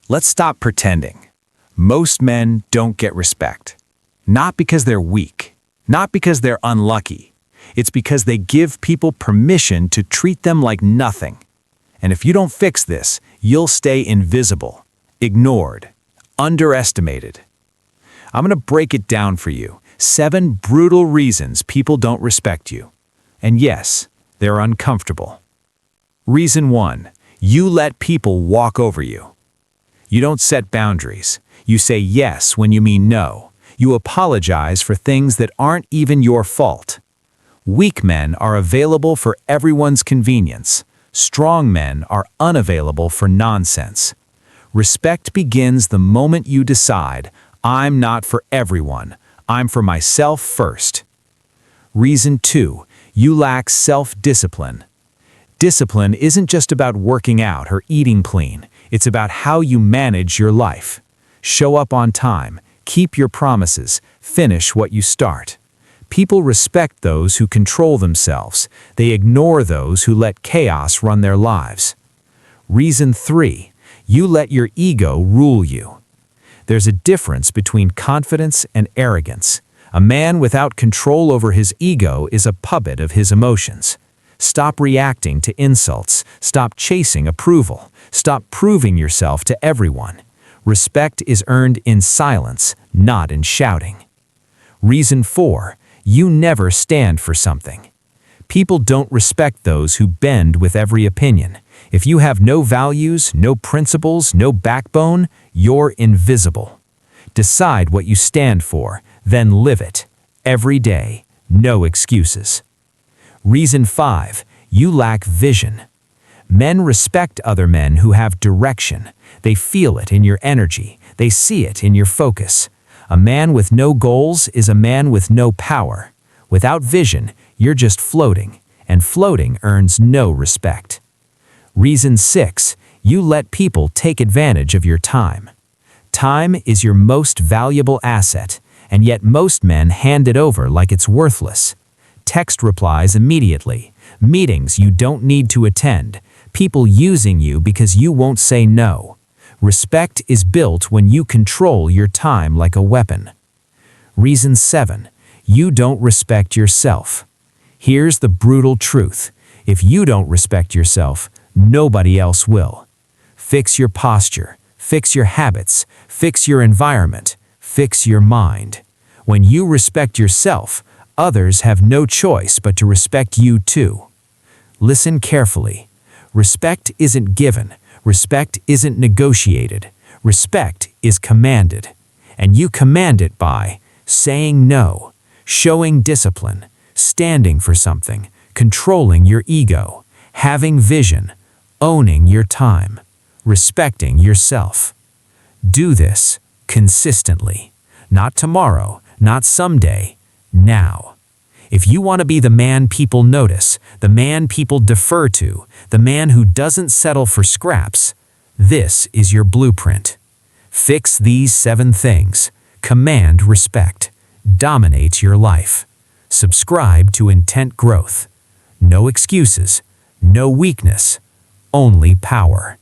Let's stop pretending. Most men don't get respect. Not because they're weak, not because they're unlucky. It's because they give people permission to treat them like nothing. And if you don't fix this, you'll stay invisible, ignored, underestimated. I'm going to break it down for you. 7 brutal reasons people don't respect you. And yes, they're uncomfortable. Reason 1, you let people walk over you. You don't set boundaries. You say yes when you mean no. You apologize for things that aren't even your fault. Weak men are available for everyone's convenience. Strong men are unavailable for nonsense. Respect begins the moment you decide, I'm not for everyone. I'm for myself first. Reason 2, you lack self-discipline. Discipline isn't just about working out or eating clean. It's about how you manage your life. Show up on time, keep your promises, finish what you start. People respect those who control themselves. They ignore those who let chaos run their lives. Reason 3, you let your ego rule you. There's a difference between confidence and arrogance. A man without control over his ego is a puppet of his emotions. Stop reacting to insults. Stop chasing approval. Stop proving yourself to everyone. Respect is earned in silence, not in shouting. Reason 4, you never stand for something. People don't respect those who bend with every opinion. If you have no values, no principles, no backbone, you're invisible. Decide what you stand for, then live it. Every day, no excuses. Reason 5, you lack vision. Men respect other men who have direction. They feel it in your energy. They see it in your focus. A man with no goals is a man with no power. Without vision, you're just floating, and floating earns no respect. Reason 6, you let people take advantage of your time. Time is your most valuable asset, and yet most men hand it over like it's worthless. Text replies immediately, meetings you don't need to attend, people using you because you won't say no. Respect is built when you control your time like a weapon. Reason 7, you don't respect yourself. Here's the brutal truth. If you don't respect yourself, nobody else will. Fix your posture, fix your habits, fix your environment, fix your mind. When you respect yourself, others have no choice but to respect you too. Listen carefully. Respect isn't given. Respect isn't negotiated. Respect is commanded. And you command it by saying no, showing discipline, standing for something, controlling your ego, having vision, owning your time, respecting yourself. Do this consistently. Not tomorrow, not someday, now. If you want to be the man people notice, the man people defer to, the man who doesn't settle for scraps, this is your blueprint. Fix these 7 things. Command respect. Dominate your life. Subscribe to Intent Growth. No excuses, no weakness, only power.